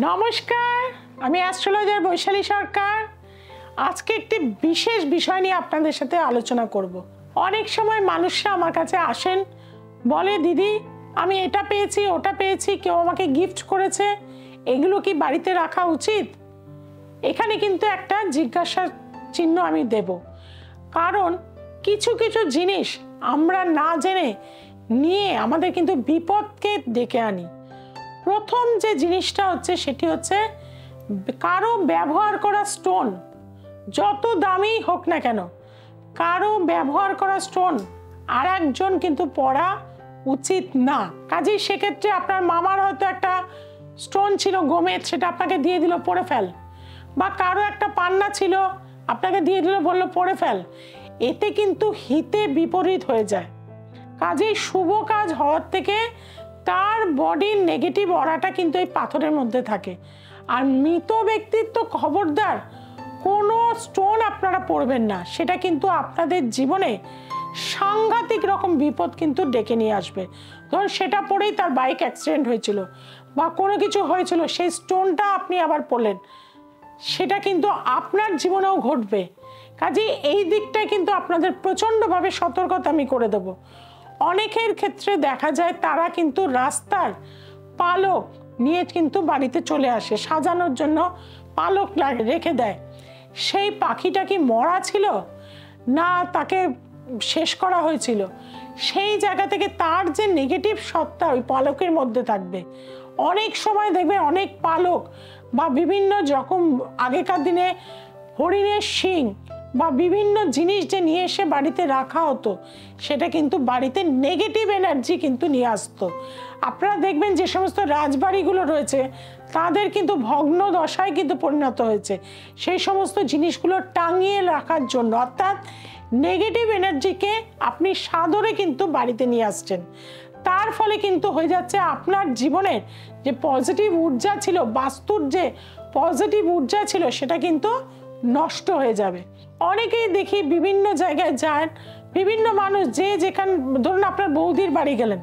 নমস্কার, আমি অ্যাস্ট্রোলজার বৈশালী সরকার। আজকে একটি বিশেষ বিষয় নিয়ে আপনাদের সাথে আলোচনা করব। অনেক সময় মানুষরা আমার কাছে আসেন, বলে দিদি আমি এটা পেয়েছি ওটা পেয়েছি, কেউ আমাকে গিফট করেছে, এগুলো কি বাড়িতে রাখা উচিত? এখানে কিন্তু একটা জিজ্ঞাসা চিহ্ন আমি দেব, কারণ কিছু কিছু জিনিস আমরা না জেনে নিয়ে আমাদের কিন্তু বিপদকে ডেকে আনি। প্রথম যে জিনিসটা হচ্ছে সেটি হচ্ছে কারো ব্যবহার করা স্টোন, যত দামি হোক না কেন, কারো ব্যবহার করা স্টোন আর একজন কিন্তু পড়া উচিত না। কাজেই সেক্ষেত্রে আপনার মামার হয়তো একটা স্টোন ছিল গোমেদ, সেটা আপনাকে দিয়ে দিল পড়ে ফেল, বা কারো একটা পান্না ছিল আপনাকে দিয়ে দিল বললো পড়ে ফেল, এতে কিন্তু হিতে বিপরীত হয়ে যায়। কাজেই শুভ কাজ হওয়ার থেকে তার বডির নেগেটিভ অরাটা কিন্তু এই পাথরের মধ্যে থাকে। আর মৃত ব্যক্তির তো খবরদার কোনো স্টোন আপনারা পড়বেন না, সেটা কিন্তু আপনাদের জীবনে সাংঘাতিক রকম বিপদ কিন্তু ডেকে নিয়ে আসবে। ধরুন সেটা পড়েই তার বাইক অ্যাক্সিডেন্ট হয়েছিল বা কোনো কিছু হয়েছিল, সেই স্টোনটা আপনি আবার পড়লেন, সেটা কিন্তু আপনার জীবনেও ঘটবে। কাজেই এই দিকটায় কিন্তু আপনাদের প্রচণ্ডভাবে সতর্কতা আমি করে দেবো। অনেকের ক্ষেত্রে দেখা যায় তারা কিন্তু রাস্তার পালক নিয়ে কিন্তু বাড়িতে চলে আসে, সাজানোর জন্য পালক রেখে দেয়। সেই পাখিটা কি মরা ছিল না তাকে শেষ করা হয়েছিল, সেই জায়গা থেকে তার যে নেগেটিভ সত্তা ওই পালকের মধ্যে থাকবে। অনেক সময় দেখবে অনেক পালক বা বিভিন্ন রকম আগেকার দিনে হরিণের শিং বা বিভিন্ন জিনিস যে নিয়ে এসে বাড়িতে রাখা হতো, সেটা কিন্তু বাড়িতে নেগেটিভ এনার্জি কিন্তু নিয়ে আসতো। আপনারা দেখবেন যে সমস্ত রাজবাড়িগুলো রয়েছে তাদের কিন্তু ভগ্ন দশায় কিন্তু পরিণত হয়েছে, সেই সমস্ত জিনিসগুলো টাঙিয়ে রাখার জন্য। অর্থাৎ নেগেটিভ এনার্জিকে আপনি সাদরে কিন্তু বাড়িতে নিয়ে আসছেন, তার ফলে কিন্তু হয়ে যাচ্ছে আপনার জীবনের যে পজিটিভ ঊর্জা ছিল, বাস্তুর যে পজিটিভ ঊর্জা ছিল, সেটা কিন্তু নষ্ট হয়ে যাবে। অনেকেই দেখি বিভিন্ন জায়গায় যান, বিভিন্ন মানুষ যে যেখানে, ধরুন আপনার বৌদির বাড়ি গেলেন,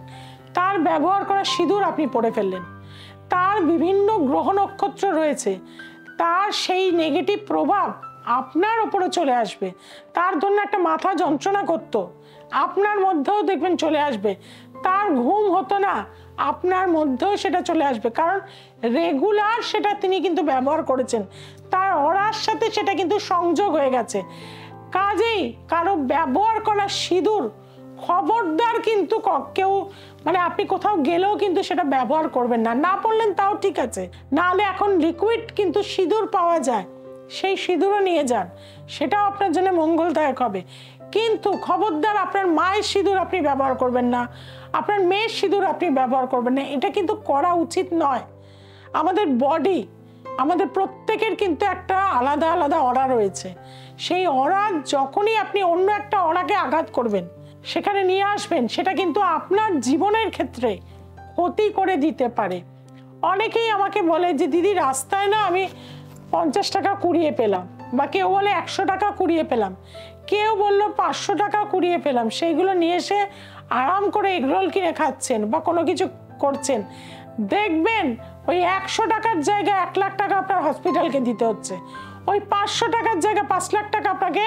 তার ব্যবহার করা সিঁদুর আপনি পরে ফেললেন, তার বিভিন্ন গ্রহ নক্ষত্র রয়েছে, তার সেই নেগেটিভ প্রভাব আপনার ওপরে চলে আসবে। তার জন্য একটা মাথা যন্ত্রণা করতো, আপনার মধ্যেও দেখবেন চলে আসবে। তার ঘুম হতো না, আপনার মধ্যেও সেটা চলে আসবে, কারণ রেগুলার সেটা তিনি কিন্তু ব্যবহার করেছেন, তার অরার সাথে সেটা কিন্তু সংযোগ হয়ে গেছে। কাজেই কারো ব্যবহার করা সিঁদুর খবরদার কিন্তু কেউ, মানে আপনি কোথাও গেলেও কিন্তু সেটা ব্যবহার করবেন না। না পড়লেন তাও ঠিক আছে, নাহলে এখন লিকুইড কিন্তু সিঁদুর পাওয়া যায়, সেই সিঁদুরও নিয়ে যান, সেটাও আপনার জন্য মঙ্গলদায়ক হবে। কিন্তু খবরদার আপনার মায়ের সিঁদুর আপনি ব্যবহার করবেন না, আপনার মেয়ের সিঁদুর আপনি ব্যবহার করবেন না, এটা কিন্তু করা উচিত নয়। আমাদের বডি, আমাদের প্রত্যেকের কিন্তু একটা আলাদা আলাদা অরা রয়েছে, সেই অরা যখনই আপনি অন্য একটা অরাকে আঘাত করবেন, সেখানে নিয়ে আসবেন, সেটা কিন্তু আপনার জীবনের ক্ষেত্রে ক্ষতি করে দিতে পারে। অনেকেই আমাকে বলে যে দিদি রাস্তায় না আমি 50 টাকা কুড়িয়ে পেলাম, বা কেউ বলে 100 টাকা কুড়িয়ে পেলাম, কেউ বললো 500 টাকা কুড়িয়ে পেলাম, সেইগুলো নিয়ে এসে আরাম করে এগরোল কিনে খাচ্ছেন বা কোনো কিছু করছেন। দেখবেন ওই 100 টাকার জায়গায় 1 লাখ টাকা আপনার হসপিটালকে দিতে হচ্ছে, ওই 500 টাকার জায়গায় 5 লাখ টাকা আপনাকে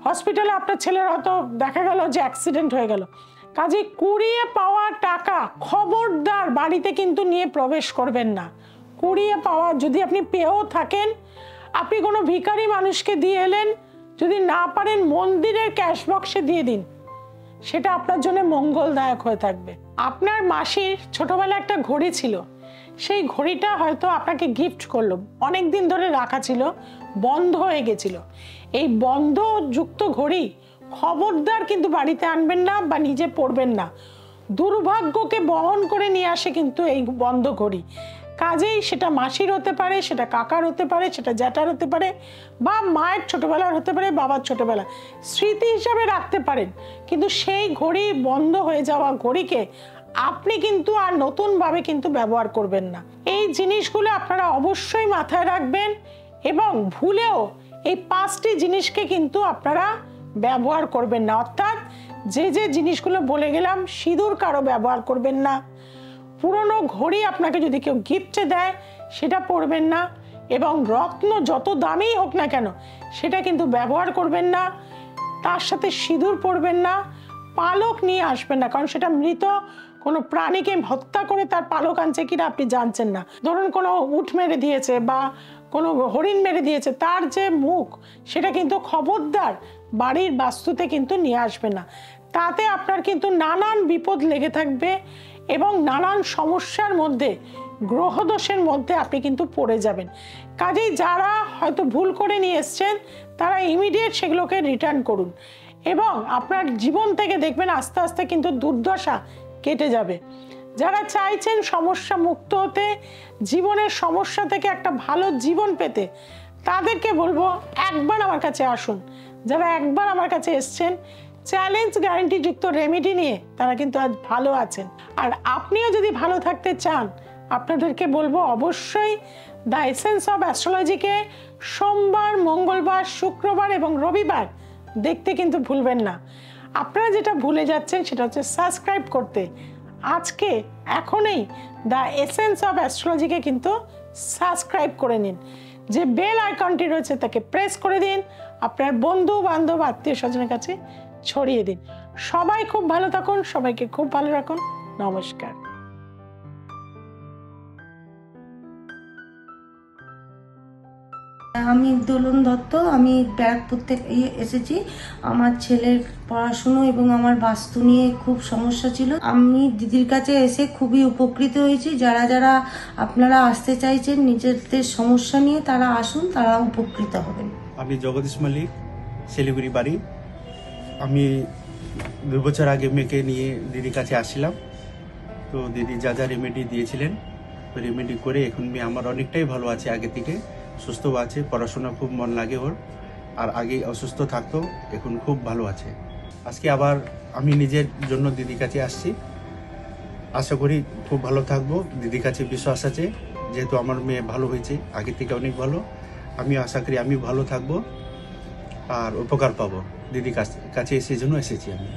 হসপিটালে, আপনার ছেলের হয়তো দেখা গেল যে অ্যাক্সিডেন্ট হয়ে গেল। কাজে কুড়িয়ে পাওয়া টাকা খবরদার বাড়িতে কিন্তু নিয়ে প্রবেশ করবেন না। কুড়িয়ে পাওয়া যদি আপনি পেয়েও থাকেন, আপনি কোনো ভিখারি মানুষকে দিয়ে এলেন, যদি না পারেন মন্দিরের ক্যাশ বক্সে দিয়ে দিন, সেটা আপনার জন্য মঙ্গলদায়ক হয়ে থাকবে। আপনার মাসির ছোটবেলায় একটা ঘড়ি ছিল, সেই ঘড়িটা হয়তো আপনাকে গিফট করলো, অনেক দিন ধরে রাখা ছিল, বন্ধ হয়ে গেছিল। এই বন্ধযুক্ত ঘড়ি খবরদার কিন্তু বাড়িতে আনবেন না বা নিজে পড়বেন না, দুর্ভাগ্যকে বহন করে নিয়ে আসে কিন্তু এই বন্ধ ঘড়ি। কাজেই সেটা মাসির হতে পারে, সেটা কাকার হতে পারে, সেটা জ্যাঠার হতে পারে, বা মায়ের ছোটবেলার হতে পারে, বাবার ছোটবেলা, স্মৃতি হিসাবে রাখতে পারেন। কিন্তু সেই ঘড়ি বন্ধ হয়ে যাওয়া ঘড়িকে আপনি কিন্তু আর নতুনভাবে কিন্তু ব্যবহার করবেন না। এই জিনিসগুলো আপনারা অবশ্যই মাথায় রাখবেন, এবং ভুলেও এই 5টি জিনিসকে কিন্তু আপনারা ব্যবহার করবেন না। অর্থাৎ যে যে জিনিসগুলো বলে গেলাম, সিঁদুর কারো ব্যবহার করবেন না, পুরনো ঘড়ি আপনাকে যদি কেউ গিফটে দেয় সেটা পরবেন না, এবং রত্ন যত দামি হোক না কেন সেটা কিন্তু ব্যবহার করবেন না। তার সাথে সিঁদুর পরবেন না, পালক নিয়ে আসবেন না, কারণ সেটা মৃত কোনো প্রাণীকে হত্যা করে তার পালক আনছে কিনা আপনি জানছেন না। ধরুন কোনো উট মেরে দিয়েছে বা কোনো হরিণ মেরে দিয়েছে, তার যে মুখ সেটা কিন্তু খবরদার বাড়ির বাস্তুতে কিন্তু নিয়ে আসবেন না। তাতে আপনার কিন্তু নানান বিপদ লেগে থাকবে এবং নানান সমস্যার মধ্যে, গ্রহদোষের মধ্যে আপনি কিন্তু পড়ে যাবেন। কাজেই যারা হয়তো ভুল করে নিয়ে এসছেন তারা ইমিডিয়েট সেগুলোকে রিটার্ন করুন, এবং আপনার জীবন থেকে দেখবেন আস্তে আস্তে কিন্তু দুর্দশা কেটে যাবে। যারা চাইছেন সমস্যা মুক্ত হতে, জীবনের সমস্যা থেকে একটা ভালো জীবন পেতে, তাদেরকে বলবো একবার আমার কাছে আসুন। যারা একবার আমার কাছে এসছেন চ্যালেঞ্জ গ্যারান্টিযুক্ত রেমেডি নিয়ে, তারা কিন্তু আজ ভালো আছেন। আর আপনিও যদি ভালো থাকতে চান, আপনাদেরকে বলবো অবশ্যই দ্য এসেন্স অফ অ্যাস্ট্রোলজিকে সোমবার, মঙ্গলবার, শুক্রবার এবং রবিবার দেখতে কিন্তু ভুলবেন না। আপনারা যেটা ভুলে যাচ্ছেন সেটা হচ্ছে সাবস্ক্রাইব করতে। আজকে এখনই দ্য এসেন্স অফ অ্যাস্ট্রোলজিকে কিন্তু সাবস্ক্রাইব করে নিন। যে বেল আইকনটি রয়েছে তাকে প্রেস করে দিন, আপনার বন্ধু বান্ধব আত্মীয় স্বজনের কাছে ছড়িয়ে দিন। সবাই খুব ভালো থাকুন, সবাইকে খুব ভালো রাখুন। নমস্কার। আমি দোলন দত্ত, আমি ব্যারাকপুর থেকে এসেছি। আমার ছেলের পড়াশুনো এবং আমার বাস্তু নিয়ে খুব সমস্যা ছিল। আমি দিদির কাছে এসে খুবই উপকৃত হয়েছি। যারা যারা আপনারা আসতে চাইছেন নিজেদের সমস্যা নিয়ে, তারা আসুন, তারা উপকৃত হবেন। আমি জগদীশ মল্লিক, শিলিগুড়ি বাড়ি। আমি 2 বছর আগে মেয়েকে নিয়ে দিদির কাছে আসছিলাম। তো দিদি যা যা রেমেডি দিয়েছিলেন, রেমেডি করে এখন মেয়ে আমার অনেকটাই ভালো আছে, আগে থেকে সুস্থ আছে। পড়াশোনা খুব মন লাগে ওর, আর আগে অসুস্থ থাকতো, এখন খুব ভালো আছে। আজকে আবার আমি নিজের জন্য দিদির কাছে আসছি। আশা করি খুব ভালো থাকবো। দিদির কাছে বিশ্বাস আছে, যেহেতু আমার মেয়ে ভালো হয়েছে, আগে থেকে অনেক ভালো। আমি আশা করি আমি ভালো থাকবো আর উপকার পাবো। দিদির কাছে এসে জন্য এসেছি আমি।